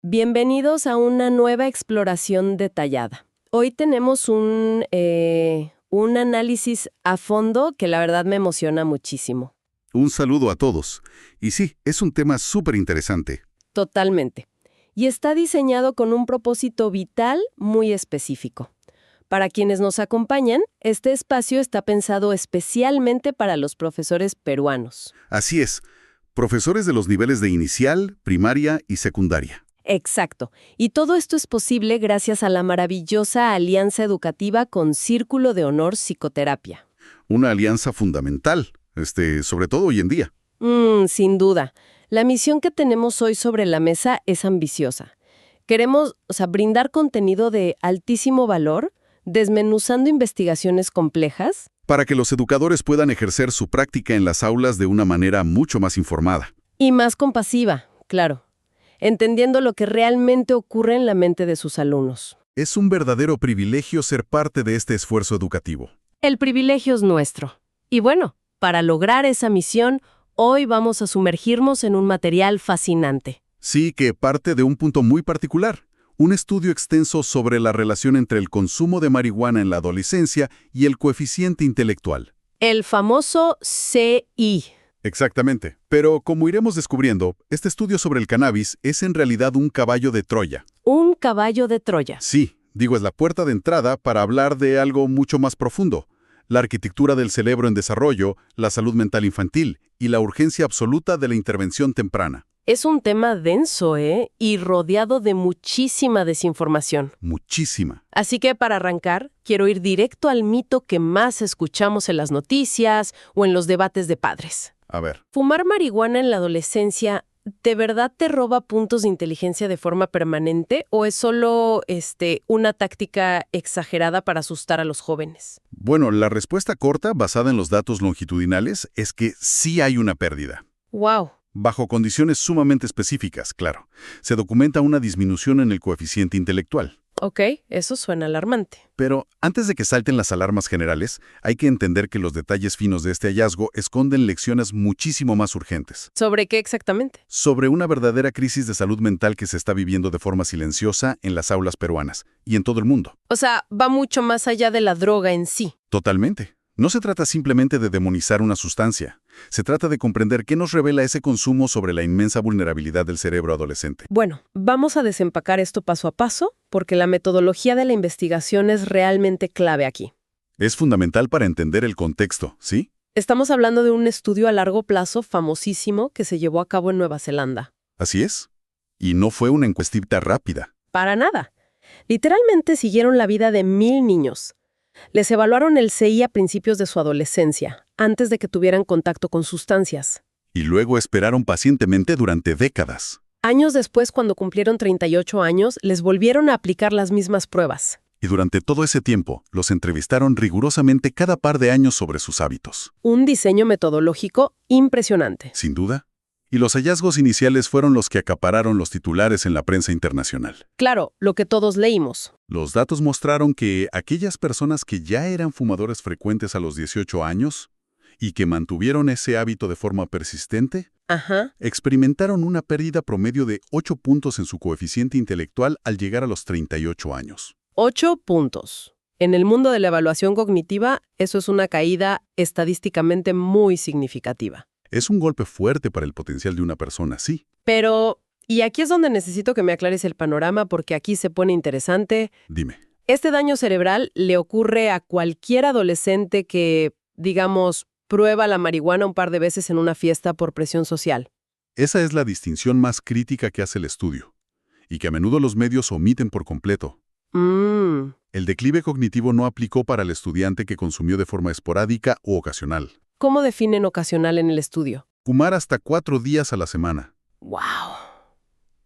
Bienvenidos a una nueva exploración detallada. Hoy tenemos un análisis a fondo que la verdad me emociona muchísimo. Un saludo a todos. Y sí, es un tema súper interesante. Totalmente. Y está diseñado con un propósito vital muy específico. Para quienes nos acompañan, este espacio está pensado especialmente para los profesores peruanos. Así es, profesores de los niveles de inicial, primaria y secundaria. Exacto. Y todo esto es posible gracias a la maravillosa alianza educativa con Círculo de Honor Psicoterapia. Una alianza fundamental, sobre todo hoy en día. Sin duda. La misión que tenemos hoy sobre la mesa es ambiciosa. Queremos, brindar contenido de altísimo valor, desmenuzando investigaciones complejas. Para que los educadores puedan ejercer su práctica en las aulas de una manera mucho más informada. Y más compasiva, claro. Entendiendo lo que realmente ocurre en la mente de sus alumnos. Es un verdadero privilegio ser parte de este esfuerzo educativo. El privilegio es nuestro. Y bueno, para lograr esa misión, hoy vamos a sumergirnos en un material fascinante. Sí, que parte de un punto muy particular. Un estudio extenso sobre la relación entre el consumo de marihuana en la adolescencia y el coeficiente intelectual. El famoso CI. Exactamente. Pero como iremos descubriendo, este estudio sobre el cannabis es en realidad un caballo de Troya. Un caballo de Troya. Sí, es la puerta de entrada para hablar de algo mucho más profundo. La arquitectura del cerebro en desarrollo, la salud mental infantil y la urgencia absoluta de la intervención temprana. Es un tema denso, y rodeado de muchísima desinformación. Muchísima. Así que para arrancar, quiero ir directo al mito que más escuchamos en las noticias o en los debates de padres. A ver. ¿Fumar marihuana en la adolescencia de verdad te roba puntos de inteligencia de forma permanente o es solo una táctica exagerada para asustar a los jóvenes? Bueno, la respuesta corta, basada en los datos longitudinales, es que sí hay una pérdida. ¡Wow! Bajo condiciones sumamente específicas, claro. Se documenta una disminución en el coeficiente intelectual. Ok, eso suena alarmante. Pero antes de que salten las alarmas generales, hay que entender que los detalles finos de este hallazgo esconden lecciones muchísimo más urgentes. ¿Sobre qué exactamente? Sobre una verdadera crisis de salud mental que se está viviendo de forma silenciosa en las aulas peruanas y en todo el mundo. O sea, va mucho más allá de la droga en sí. Totalmente. No se trata simplemente de demonizar una sustancia. Se trata de comprender qué nos revela ese consumo sobre la inmensa vulnerabilidad del cerebro adolescente. Bueno, vamos a desempacar esto paso a paso, porque la metodología de la investigación es realmente clave aquí. Es fundamental para entender el contexto, ¿sí? Estamos hablando de un estudio a largo plazo famosísimo que se llevó a cabo en Nueva Zelanda. Así es. Y no fue una encuestita rápida. Para nada. Literalmente siguieron la vida de 1000 niños. Les evaluaron el CI a principios de su adolescencia, antes de que tuvieran contacto con sustancias. Y luego esperaron pacientemente durante décadas. Años después, cuando cumplieron 38 años, les volvieron a aplicar las mismas pruebas. Y durante todo ese tiempo, los entrevistaron rigurosamente cada par de años sobre sus hábitos. Un diseño metodológico impresionante. Sin duda. Y los hallazgos iniciales fueron los que acapararon los titulares en la prensa internacional. Claro, lo que todos leímos. Los datos mostraron que aquellas personas que ya eran fumadores frecuentes a los 18 años y que mantuvieron ese hábito de forma persistente, experimentaron una pérdida promedio de 8 puntos en su coeficiente intelectual al llegar a los 38 años. 8 puntos. En el mundo de la evaluación cognitiva, eso es una caída estadísticamente muy significativa. Es un golpe fuerte para el potencial de una persona, sí. Pero, y aquí es donde necesito que me aclares el panorama porque aquí se pone interesante. Dime. Este daño cerebral le ocurre a cualquier adolescente que, digamos, prueba la marihuana un par de veces en una fiesta por presión social. Esa es la distinción más crítica que hace el estudio, y que a menudo los medios omiten por completo. El declive cognitivo no aplicó para el estudiante que consumió de forma esporádica o ocasional. ¿Cómo definen ocasional en el estudio? Fumar hasta 4 días a la semana. ¡Wow!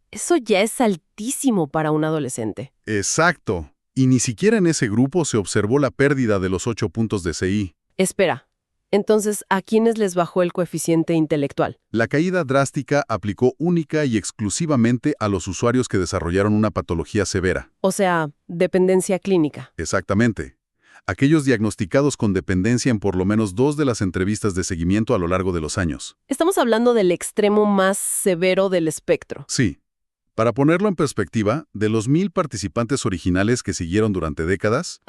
Eso ya es altísimo para un adolescente. Exacto. Y ni siquiera en ese grupo se observó la pérdida de los 8 puntos de CI. Espera. Entonces, ¿a quiénes les bajó el coeficiente intelectual? La caída drástica aplicó única y exclusivamente a los usuarios que desarrollaron una patología severa. O sea, dependencia clínica. Exactamente. Aquellos diagnosticados con dependencia en por lo menos 2 de las entrevistas de seguimiento a lo largo de los años. Estamos hablando del extremo más severo del espectro. Sí. Para ponerlo en perspectiva, de los 1,000 participantes originales que siguieron durante décadas,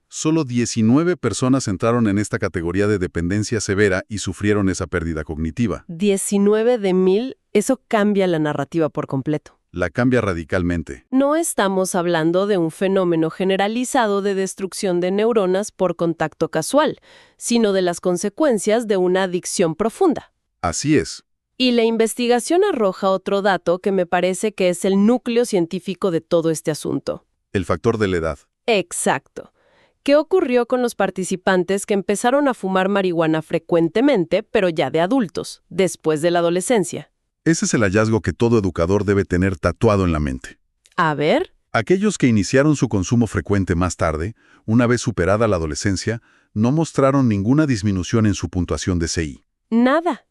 solo 19 personas entraron en esta categoría de dependencia severa y sufrieron esa pérdida cognitiva. 19 de 1,000, eso cambia la narrativa por completo. La cambia radicalmente. No estamos hablando de un fenómeno generalizado de destrucción de neuronas por contacto casual, sino de las consecuencias de una adicción profunda. Así es. Y la investigación arroja otro dato que me parece que es el núcleo científico de todo este asunto. El factor de la edad. Exacto. ¿Qué ocurrió con los participantes que empezaron a fumar marihuana frecuentemente, pero ya de adultos, después de la adolescencia? Ese es el hallazgo que todo educador debe tener tatuado en la mente. A ver. Aquellos que iniciaron su consumo frecuente más tarde, una vez superada la adolescencia, no mostraron ninguna disminución en su puntuación de CI. Nada.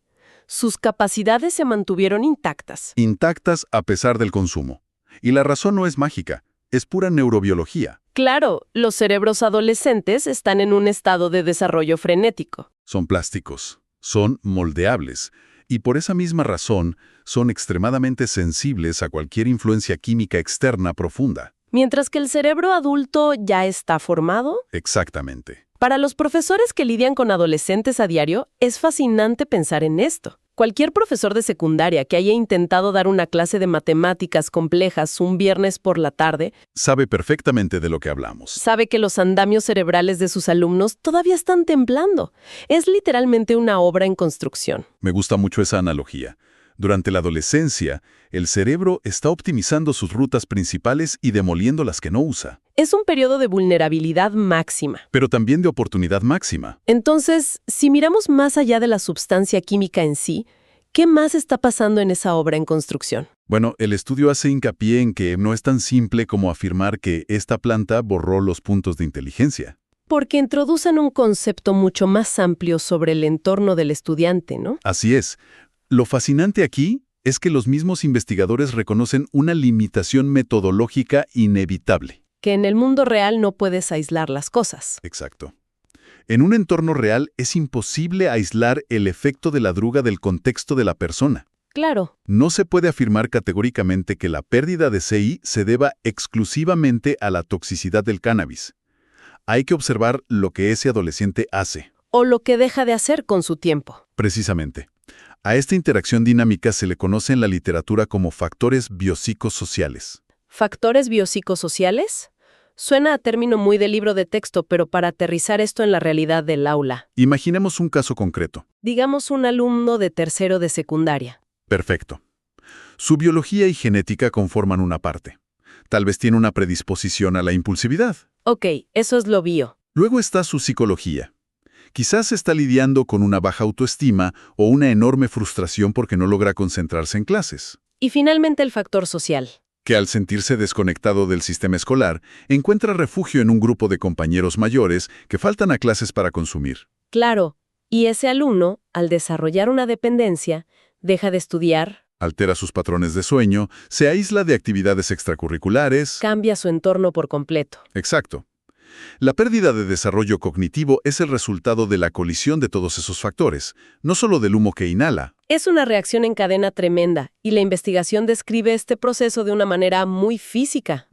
Sus capacidades se mantuvieron intactas. Intactas a pesar del consumo. Y la razón no es mágica, es pura neurobiología. Claro, los cerebros adolescentes están en un estado de desarrollo frenético. Son plásticos, son moldeables, y por esa misma razón son extremadamente sensibles a cualquier influencia química externa profunda. Mientras que el cerebro adulto ya está formado. Exactamente. Para los profesores que lidian con adolescentes a diario, es fascinante pensar en esto. Cualquier profesor de secundaria que haya intentado dar una clase de matemáticas complejas un viernes por la tarde sabe perfectamente de lo que hablamos. Sabe que los andamios cerebrales de sus alumnos todavía están temblando. Es literalmente una obra en construcción. Me gusta mucho esa analogía. Durante la adolescencia, el cerebro está optimizando sus rutas principales y demoliendo las que no usa. Es un periodo de vulnerabilidad máxima. Pero también de oportunidad máxima. Entonces, si miramos más allá de la sustancia química en sí, ¿qué más está pasando en esa obra en construcción? Bueno, el estudio hace hincapié en que no es tan simple como afirmar que esta planta borró los puntos de inteligencia. Porque introducen un concepto mucho más amplio sobre el entorno del estudiante, ¿no? Así es. Lo fascinante aquí es que los mismos investigadores reconocen una limitación metodológica inevitable. Que en el mundo real no puedes aislar las cosas. Exacto. En un entorno real es imposible aislar el efecto de la droga del contexto de la persona. Claro. No se puede afirmar categóricamente que la pérdida de CI se deba exclusivamente a la toxicidad del cannabis. Hay que observar lo que ese adolescente hace. O lo que deja de hacer con su tiempo. Precisamente. A esta interacción dinámica se le conoce en la literatura como factores biopsicosociales. ¿Factores biopsicosociales? Suena a término muy de libro de texto, pero para aterrizar esto en la realidad del aula. Imaginemos un caso concreto. Digamos un alumno de tercero de secundaria. Perfecto. Su biología y genética conforman una parte. Tal vez tiene una predisposición a la impulsividad. Ok, eso es lo bio. Luego está su psicología. Quizás está lidiando con una baja autoestima o una enorme frustración porque no logra concentrarse en clases. Y finalmente el factor social. Que al sentirse desconectado del sistema escolar, encuentra refugio en un grupo de compañeros mayores que faltan a clases para consumir. Claro, y ese alumno, al desarrollar una dependencia, deja de estudiar, altera sus patrones de sueño, se aísla de actividades extracurriculares. Cambia su entorno por completo. Exacto. La pérdida de desarrollo cognitivo es el resultado de la colisión de todos esos factores, no solo del humo que inhala. Es una reacción en cadena tremenda, y la investigación describe este proceso de una manera muy física.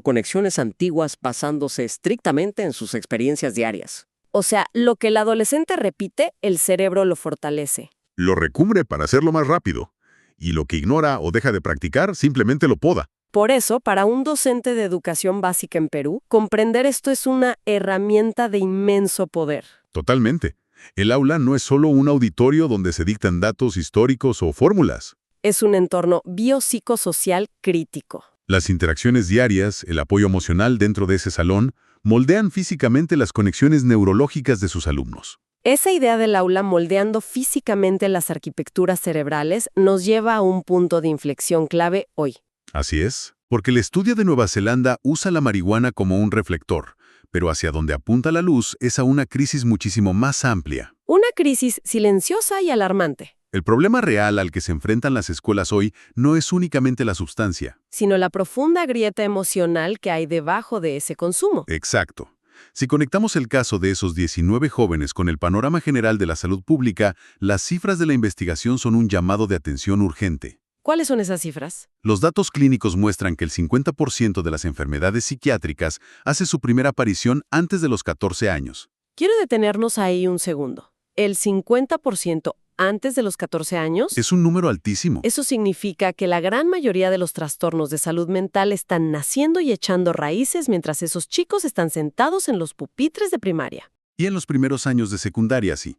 Conexiones antiguas basándose estrictamente en sus experiencias diarias. O sea, lo que el adolescente repite, el cerebro lo fortalece. Lo recubre para hacerlo más rápido. Y lo que ignora o deja de practicar simplemente lo poda. Por eso, para un docente de educación básica en Perú, comprender esto es una herramienta de inmenso poder. Totalmente. El aula no es solo un auditorio donde se dictan datos históricos o fórmulas. Es un entorno biopsicosocial crítico. Las interacciones diarias, el apoyo emocional dentro de ese salón, moldean físicamente las conexiones neurológicas de sus alumnos. Esa idea del aula moldeando físicamente las arquitecturas cerebrales nos lleva a un punto de inflexión clave hoy. Así es, porque el estudio de Nueva Zelanda usa la marihuana como un reflector, pero hacia donde apunta la luz es a una crisis muchísimo más amplia. Una crisis silenciosa y alarmante. El problema real al que se enfrentan las escuelas hoy no es únicamente la sustancia, sino la profunda grieta emocional que hay debajo de ese consumo. Exacto. Si conectamos el caso de esos 19 jóvenes con el panorama general de la salud pública, las cifras de la investigación son un llamado de atención urgente. ¿Cuáles son esas cifras? Los datos clínicos muestran que el 50% de las enfermedades psiquiátricas hace su primera aparición antes de los 14 años. Quiero detenernos ahí un segundo. ¿El 50% antes de los 14 años? Es un número altísimo. Eso significa que la gran mayoría de los trastornos de salud mental están naciendo y echando raíces mientras esos chicos están sentados en los pupitres de primaria. Y en los primeros años de secundaria, sí.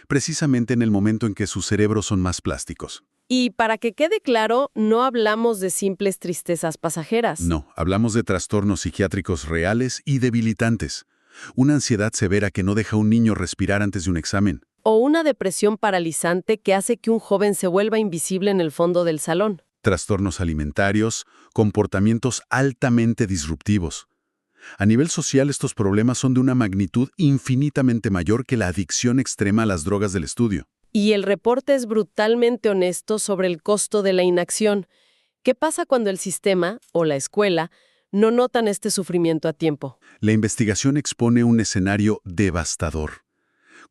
Precisamente en el momento en que sus cerebros son más plásticos. Y para que quede claro, no hablamos de simples tristezas pasajeras. No, hablamos de trastornos psiquiátricos reales y debilitantes. Una ansiedad severa que no deja a un niño respirar antes de un examen. O una depresión paralizante que hace que un joven se vuelva invisible en el fondo del salón. Trastornos alimentarios, comportamientos altamente disruptivos. A nivel social, estos problemas son de una magnitud infinitamente mayor que la adicción extrema a las drogas del estudio. Y el reporte es brutalmente honesto sobre el costo de la inacción. ¿Qué pasa cuando el sistema, o la escuela, no notan este sufrimiento a tiempo? La investigación expone un escenario devastador.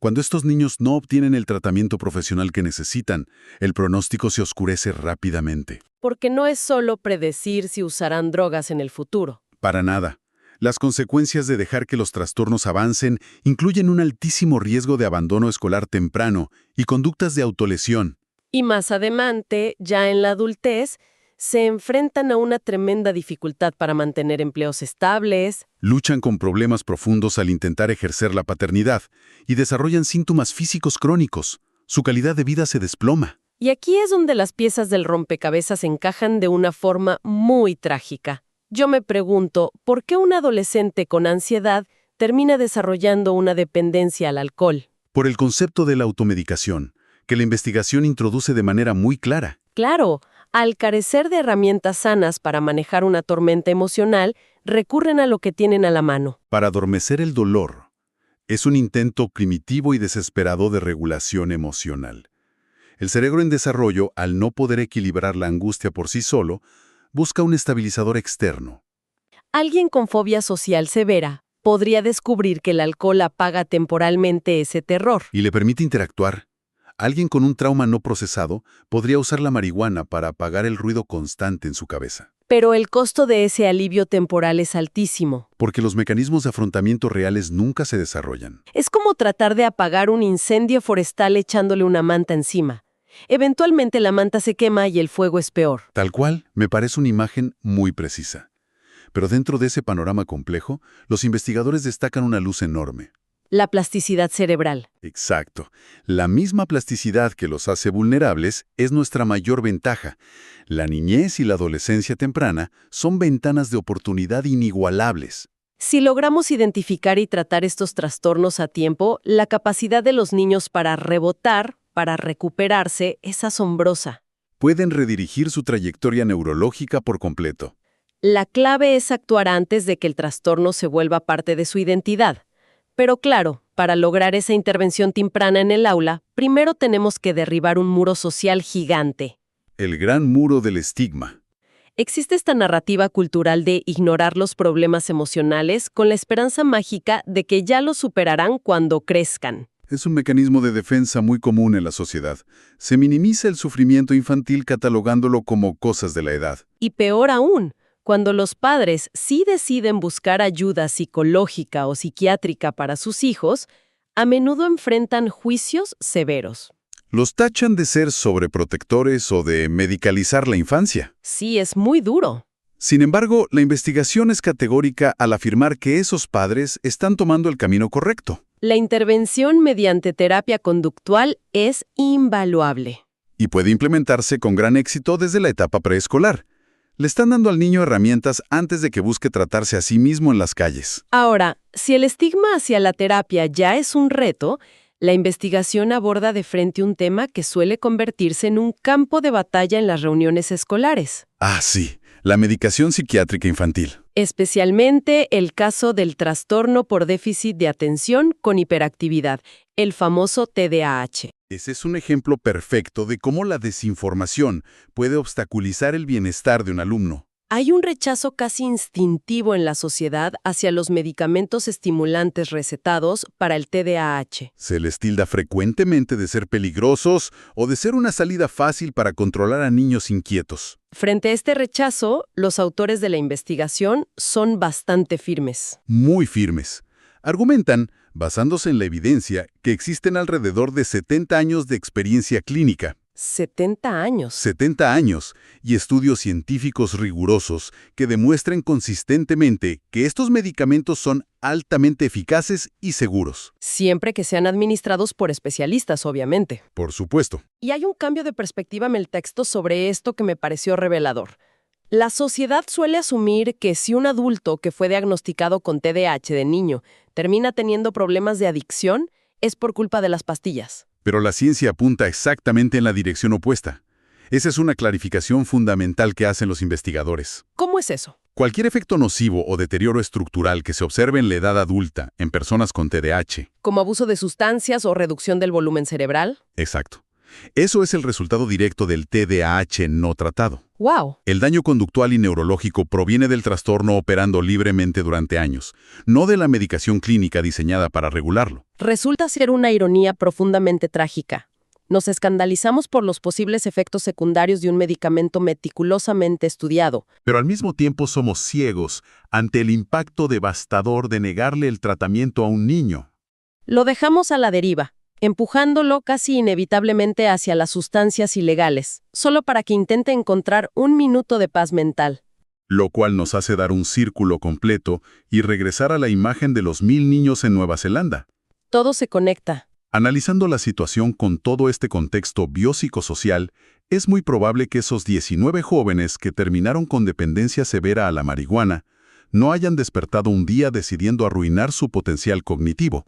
Cuando estos niños no obtienen el tratamiento profesional que necesitan, el pronóstico se oscurece rápidamente. Porque no es solo predecir si usarán drogas en el futuro. Para nada. Las consecuencias de dejar que los trastornos avancen incluyen un altísimo riesgo de abandono escolar temprano y conductas de autolesión. Y más adelante, ya en la adultez, se enfrentan a una tremenda dificultad para mantener empleos estables. Luchan con problemas profundos al intentar ejercer la paternidad y desarrollan síntomas físicos crónicos. Su calidad de vida se desploma. Y aquí es donde las piezas del rompecabezas encajan de una forma muy trágica. Yo me pregunto, ¿por qué un adolescente con ansiedad termina desarrollando una dependencia al alcohol? Por el concepto de la automedicación, que la investigación introduce de manera muy clara. Claro, al carecer de herramientas sanas para manejar una tormenta emocional, recurren a lo que tienen a la mano. Para adormecer el dolor, es un intento primitivo y desesperado de regulación emocional. El cerebro en desarrollo, al no poder equilibrar la angustia por sí solo, busca un estabilizador externo. Alguien con fobia social severa podría descubrir que el alcohol apaga temporalmente ese terror. Y le permite interactuar. Alguien con un trauma no procesado podría usar la marihuana para apagar el ruido constante en su cabeza. Pero el costo de ese alivio temporal es altísimo. Porque los mecanismos de afrontamiento reales nunca se desarrollan. Es como tratar de apagar un incendio forestal echándole una manta encima. Eventualmente la manta se quema y el fuego es peor. Tal cual, me parece una imagen muy precisa. Pero dentro de ese panorama complejo, los investigadores destacan una luz enorme. La plasticidad cerebral. Exacto. La misma plasticidad que los hace vulnerables es nuestra mayor ventaja. La niñez y la adolescencia temprana son ventanas de oportunidad inigualables. Si logramos identificar y tratar estos trastornos a tiempo, la capacidad de los niños para rebotar, para recuperarse, es asombrosa. Pueden redirigir su trayectoria neurológica por completo. La clave es actuar antes de que el trastorno se vuelva parte de su identidad. Pero claro, para lograr esa intervención temprana en el aula, primero tenemos que derribar un muro social gigante. El gran muro del estigma. Existe esta narrativa cultural de ignorar los problemas emocionales con la esperanza mágica de que ya los superarán cuando crezcan. Es un mecanismo de defensa muy común en la sociedad. Se minimiza el sufrimiento infantil catalogándolo como cosas de la edad. Y peor aún, cuando los padres sí deciden buscar ayuda psicológica o psiquiátrica para sus hijos, a menudo enfrentan juicios severos. Los tachan de ser sobreprotectores o de medicalizar la infancia. Sí, es muy duro. Sin embargo, la investigación es categórica al afirmar que esos padres están tomando el camino correcto. La intervención mediante terapia conductual es invaluable. Y puede implementarse con gran éxito desde la etapa preescolar. Le están dando al niño herramientas antes de que busque tratarse a sí mismo en las calles. Ahora, si el estigma hacia la terapia ya es un reto, la investigación aborda de frente un tema que suele convertirse en un campo de batalla en las reuniones escolares. Ah, sí, la medicación psiquiátrica infantil. Especialmente el caso del trastorno por déficit de atención con hiperactividad, el famoso TDAH. Ese es un ejemplo perfecto de cómo la desinformación puede obstaculizar el bienestar de un alumno. Hay un rechazo casi instintivo en la sociedad hacia los medicamentos estimulantes recetados para el TDAH. Se les tilda frecuentemente de ser peligrosos o de ser una salida fácil para controlar a niños inquietos. Frente a este rechazo, los autores de la investigación son bastante firmes. Muy firmes. Argumentan, basándose en la evidencia, que existen alrededor de 70 años de experiencia clínica. 70 años. 70 años y estudios científicos rigurosos que demuestren consistentemente que estos medicamentos son altamente eficaces y seguros. Siempre que sean administrados por especialistas, obviamente. Por supuesto. Y hay un cambio de perspectiva en el texto sobre esto que me pareció revelador. La sociedad suele asumir que si un adulto que fue diagnosticado con TDAH de niño termina teniendo problemas de adicción, es por culpa de las pastillas. Pero la ciencia apunta exactamente en la dirección opuesta. Esa es una clarificación fundamental que hacen los investigadores. ¿Cómo es eso? Cualquier efecto nocivo o deterioro estructural que se observe en la edad adulta en personas con TDAH. ¿Como abuso de sustancias o reducción del volumen cerebral? Exacto. Eso es el resultado directo del TDAH no tratado. ¡Wow! El daño conductual y neurológico proviene del trastorno operando libremente durante años, no de la medicación clínica diseñada para regularlo. Resulta ser una ironía profundamente trágica. Nos escandalizamos por los posibles efectos secundarios de un medicamento meticulosamente estudiado. Pero al mismo tiempo somos ciegos ante el impacto devastador de negarle el tratamiento a un niño. Lo dejamos a la deriva, empujándolo casi inevitablemente hacia las sustancias ilegales, solo para que intente encontrar un minuto de paz mental. Lo cual nos hace dar un círculo completo y regresar a la imagen de los 1000 niños en Nueva Zelanda. Todo se conecta. Analizando la situación con todo este contexto biopsicosocial, es muy probable que esos 19 jóvenes que terminaron con dependencia severa a la marihuana no hayan despertado un día decidiendo arruinar su potencial cognitivo.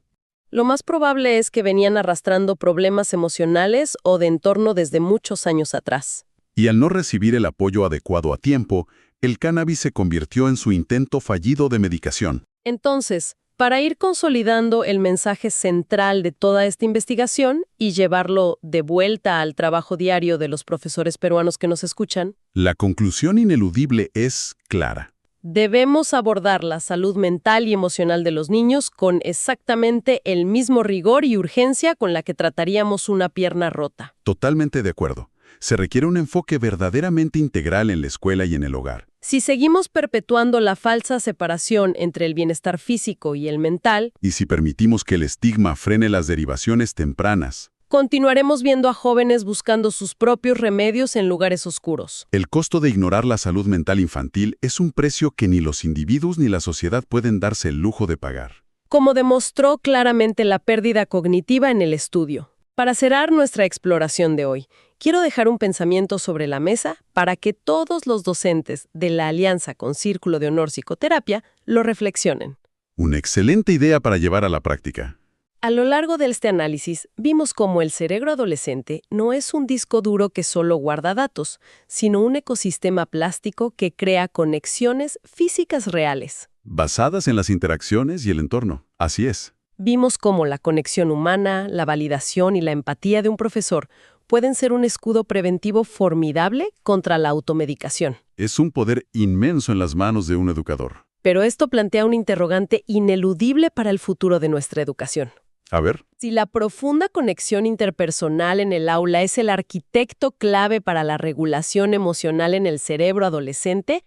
Lo más probable es que venían arrastrando problemas emocionales o de entorno desde muchos años atrás. Y al no recibir el apoyo adecuado a tiempo, el cannabis se convirtió en su intento fallido de medicación. Entonces, para ir consolidando el mensaje central de toda esta investigación y llevarlo de vuelta al trabajo diario de los profesores peruanos que nos escuchan, la conclusión ineludible es clara. Debemos abordar la salud mental y emocional de los niños con exactamente el mismo rigor y urgencia con la que trataríamos una pierna rota. Totalmente de acuerdo. Se requiere un enfoque verdaderamente integral en la escuela y en el hogar. Si seguimos perpetuando la falsa separación entre el bienestar físico y el mental, y si permitimos que el estigma frene las derivaciones tempranas, continuaremos viendo a jóvenes buscando sus propios remedios en lugares oscuros. El costo de ignorar la salud mental infantil es un precio que ni los individuos ni la sociedad pueden darse el lujo de pagar. Como demostró claramente la pérdida cognitiva en el estudio. Para cerrar nuestra exploración de hoy, quiero dejar un pensamiento sobre la mesa para que todos los docentes de la Alianza con Círculo de Honor Psicoterapia lo reflexionen. Una excelente idea para llevar a la práctica. A lo largo de este análisis, vimos cómo el cerebro adolescente no es un disco duro que solo guarda datos, sino un ecosistema plástico que crea conexiones físicas reales. Basadas en las interacciones y el entorno. Así es. Vimos cómo la conexión humana, la validación y la empatía de un profesor pueden ser un escudo preventivo formidable contra la automedicación. Es un poder inmenso en las manos de un educador. Pero esto plantea un interrogante ineludible para el futuro de nuestra educación. A ver. Si la profunda conexión interpersonal en el aula es el arquitecto clave para la regulación emocional en el cerebro adolescente,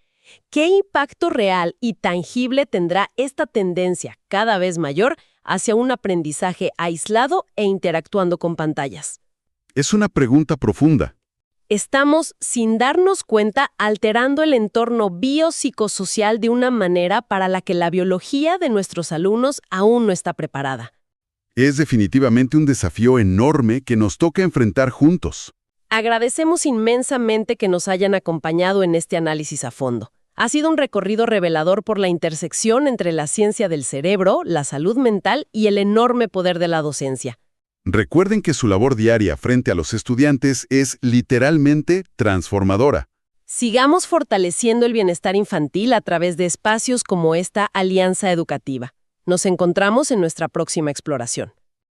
¿qué impacto real y tangible tendrá esta tendencia cada vez mayor hacia un aprendizaje aislado e interactuando con pantallas? Es una pregunta profunda. Estamos, sin darnos cuenta, alterando el entorno biopsicosocial de una manera para la que la biología de nuestros alumnos aún no está preparada. Es definitivamente un desafío enorme que nos toca enfrentar juntos. Agradecemos inmensamente que nos hayan acompañado en este análisis a fondo. Ha sido un recorrido revelador por la intersección entre la ciencia del cerebro, la salud mental y el enorme poder de la docencia. Recuerden que su labor diaria frente a los estudiantes es literalmente transformadora. Sigamos fortaleciendo el bienestar infantil a través de espacios como esta alianza educativa. Nos encontramos en nuestra próxima exploración.